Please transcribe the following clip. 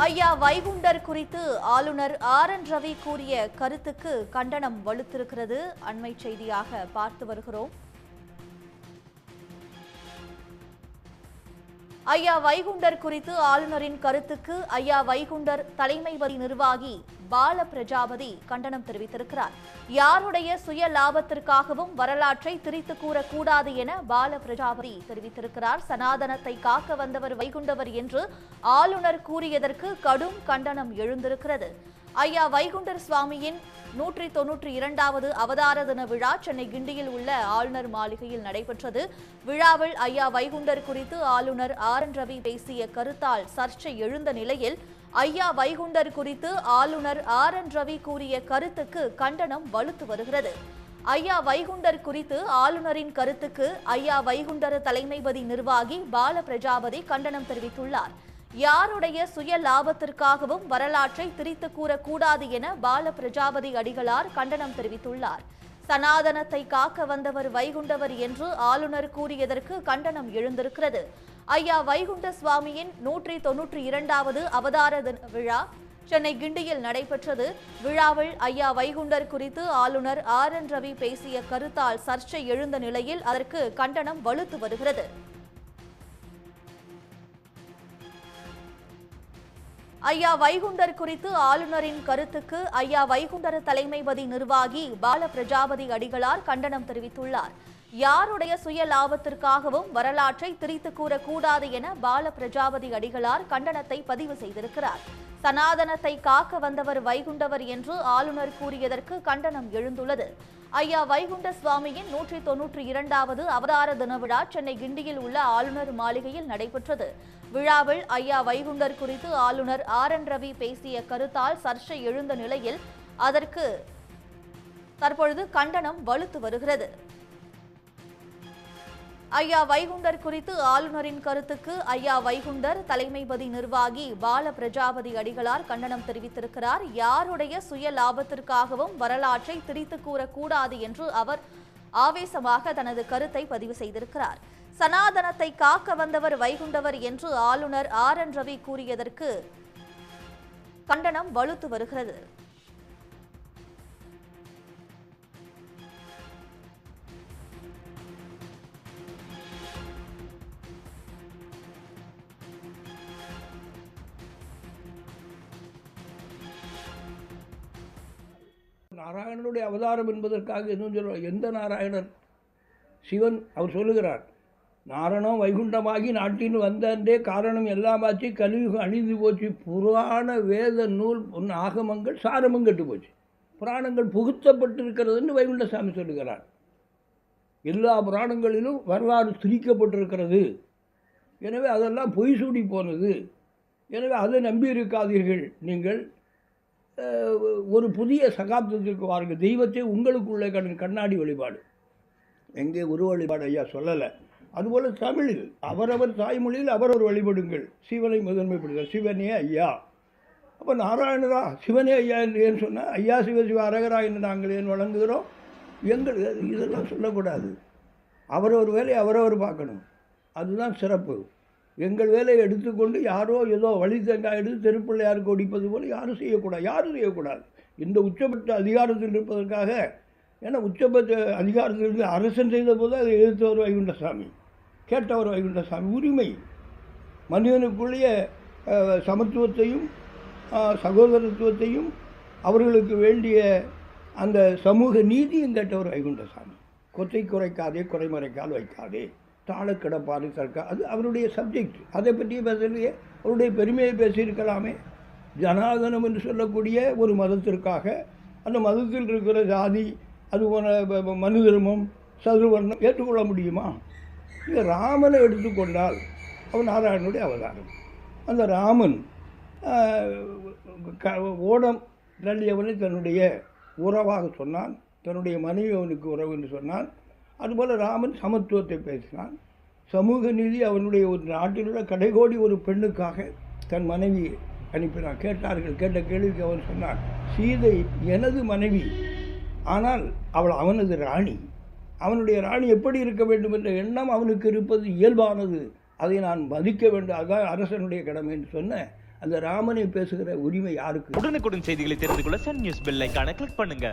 ஐயா வைகுண்டர் குறித்து ஆளுநர் ஆர்.என். ரவி கூறிய கருத்துக்கு கண்டனம் வலுத்திருக்கிறது. அண்மை செய்தியாக பார்த்து வருகிறோம். ஐயா வைகுண்டர் குறித்து ஆளுநரின் கருத்துக்கு ஐயா வைகுண்டர் தலைமைபதி நிர்வாகி பால பிரஜாபதி கண்டனம் தெரிவித்திருக்கிறார். யாருடைய சுய லாபத்திற்காகவும் வரலாற்றை திரித்து கூறக்கூடாது என பால பிரஜாபதி தெரிவித்திருக்கிறார். சனாதனத்தை காக்க வந்தவர் வைகுண்டவர் என்று ஆளுநர் கூறியதற்கு கடும் கண்டனம் எழுந்திருக்கிறது. ஐயா வைகுண்டர் சுவாமியின் 192வது அவதார தின விழா சென்னை கிண்டியில் உள்ள ஆளுநர் மாளிகையில் நடைபெற்றது. விழாவில் ஐயா வைகுண்டர் குறித்து ஆளுநர் ஆர்.என். ரவி பேசிய கருத்தால் சர்ச்சை எழுந்த நிலையில் ஐயா வைகுண்டர் குறித்து ஆளுநர் ஆர்.என். ரவி கூறிய கருத்துக்கு கண்டனம் வலுத்து வருகிறது. ஐயா வைகுண்டர் குறித்து ஆளுநரின் கருத்துக்கு ஐயா வைகுண்டர் தலைமைபதி நிர்வாகி பால பிரஜாபதி கண்டனம் தெரிவித்துள்ளார். யாருடைய சுய லாபத்திற்காகவும் வரலாற்றை திரித்து கூறக்கூடாது என பால பிரஜாபதி அடிகளார் கண்டனம் தெரிவித்துள்ளார். சனாதனத்தை காக்க வந்தவர் வைகுண்டவர் என்று ஆளுநர் கூறியதற்கு கண்டனம் எழுந்திருக்கிறது. ஐயா வைகுண்ட சுவாமியின் 192வது அவதார தின விழா சென்னை கிண்டியில் நடைபெற்றது. விழாவில் ஐயா வைகுண்டர் குறித்து ஆளுநர் ஆர்.என். ரவி பேசிய கருத்தால் சர்ச்சை எழுந்த நிலையில் அதற்கு கண்டனம் வலுத்து வருகிறது. ஐயா வைகுண்டர் குறித்து ஆளுநரின் கருத்துக்கு ஐயா வைகுண்டர் தலைமைபதி நிர்வாகி பால பிரஜாபதி அடிகளார் கண்டனம் தெரிவித்துள்ளார். யாருடைய சுய லாபத்திற்காகவும் வரலாற்றை திரித்து கூறக்கூடாது என பால பிரஜாபதி அடிகளார் கண்டனத்தை பதிவு செய்திருக்கிறார். சனாதனத்தை காக்க வந்தவர் வைகுண்டவர் என்று ஆளுநர் கூறியதற்கு கண்டனம் எழுந்துள்ளது. ஐயா வைகுண்ட சுவாமியின் 192வது அவதார தின விழா சென்னை கிண்டியில் உள்ள ஆளுநர் மாளிகையில் நடைபெற்றது. விழாவில் ஐயா வைகுண்டர் குறித்து ஆளுநர் ஆர்.என். ரவி பேசிய கருத்தால் சர்ச்சை எழுந்த நிலையில் அதற்கு தற்பொழுது கண்டனம் வலுத்து வருகிறது. ஐயா வைகுண்டர் குறித்து ஆளுநரின் கருத்துக்கு ஐயா வைகுண்டர் தலைமைபதி நிர்வாகி பால பிரஜாபதி அடிகளார் கண்டனம் தெரிவித்திருக்கிறார். யாருடைய சுய லாபத்திற்காகவும் வரலாற்றை திரித்து கூறக்கூடாது என்று அவர் ஆவேசமாக தனது கருத்தை பதிவு செய்திருக்கிறார். சனாதனத்தை காக்க வந்தவர் வைகுண்டவர் என்று ஆளுநர் ஆர்.என். ரவி கூறியதற்கு கண்டனம் வலுத்து வருகிறது. நாராயணனுடைய அவதாரம் என்பதற்காக எதுவும் சொல்ல, எந்த நாராயணன்? சிவன் அவர் சொல்லுகிறார், நாரணம் வைகுண்டமாகி நாட்டின் வந்தே காரணம் எல்லாமாச்சு, கலியுகம் அழிந்து போச்சு, புராண வேத நூல் ஆகமங்கள் சாரமும் கெட்டு போச்சு, புராணங்கள் புகுத்தப்பட்டிருக்கிறதுன்னு வைகுண்டசாமி சொல்லுகிறார். எல்லா புராணங்களிலும் வரலாறு திரிக்கப்பட்டிருக்கிறது, எனவே அதெல்லாம் பொய் சூடி போனது, எனவே அதை நம்பி இருக்காதீர்கள், நீங்கள் ஒரு புதிய சகாப்தத்திற்கு வாருங்கள், தெய்வத்தை உங்களுக்குள்ளே கண்ணாடி வழிபாடு, எங்கே உருவ வழிபாடு ஐயா சொல்லலை. அதுபோல் தமிழில் அவரவர் தாய்மொழியில் அவரவர் வழிபடுங்கள், சிவனை முதன்மைப்படுத்த சிவனே ஐயா. அப்போ நாராயணரா சிவனே ஐயா என்று ஏன் சொன்னால், ஐயா சிவசிவ அரகரா என்று நாங்கள் ஏன் வழங்குகிறோம்? எங்கள் இதெல்லாம் சொல்லக்கூடாது. அவரவர் வேலையை அவரவர் பார்க்கணும், அதுதான் சிறப்பு. எங்கள் வேலையை எடுத்துக்கொண்டு யாரோ ஏதோ வழி தேங்காய் எடுத்து தெருப்பிள்ளையாருக்கு ஒடிப்பது போல் யாரும் செய்யக்கூடாது. இந்த உச்சபட்ச அதிகாரத்தில் இருப்பதற்காக, ஏன்னா உச்சபட்ச அதிகாரத்திலிருந்து அரசன் செய்த போது அதை எதிர்த்தவர் வைகுண்டசாமி, கேட்டவர் வைகுண்டசாமி. உரிமை, மனிதனுக்குள்ளேய சமத்துவத்தையும் சகோதரத்துவத்தையும் அவர்களுக்கு வேண்டிய அந்த சமூக நீதியும் கேட்டவர் வைகுண்டசாமி. கொத்தை குறைக்காதே, குறைமறைக்கால் வைக்காதே, தாழ கிடப்பாரு தற்கா, அது அவருடைய சப்ஜெக்ட். அதை பற்றிய பேசலையே, அவருடைய பெருமையை பேசியிருக்கலாமே. ஜனாதனம் என்று சொல்லக்கூடிய ஒரு மதத்திற்காக அந்த மதத்தில் இருக்கிற ஜாதி, அதுபோல மனு தர்மம், சதுர்வர்ணம் ஏற்றுக்கொள்ள முடியுமா? இந்த ராமனை எடுத்துக்கொண்டால் அவன் நாராயணனுடைய அவதாரம். அந்த ராமன் ஓடம் தள்ளியவனை தன்னுடைய உறவாக சொன்னான், தன்னுடைய மனைவி அவனுக்கு உறவு என்று சொன்னான். அதுபோல் ராமன் சமத்துவத்தை பேசினான், சமூக நீதி. அவனுடைய ஒரு நாட்டில் உள்ள கடைகோடி ஒரு பெண்ணுக்காக தன் மனைவி அனுப்பினான். கேட்ட கேள்விக்கு அவன் சொன்னான், சீதை எனது மனைவி, ஆனால் அவள் அவனது ராணி. அவனுடைய ராணி எப்படி இருக்க வேண்டும் என்ற எண்ணம் அவனுக்கு இருப்பது இயல்பானது, அதை நான் மதிக்க வேண்டும், அதுதான் அரசனுடைய கடமை என்று சொன்ன அந்த ராமனை பேசுகிற உரிமை யாருக்கு? உடனுக்குடன் செய்திகளை தெரிந்து கொள்ள சன் நியூஸ் பெல் ஐகானை கிளிக் பண்ணுங்க.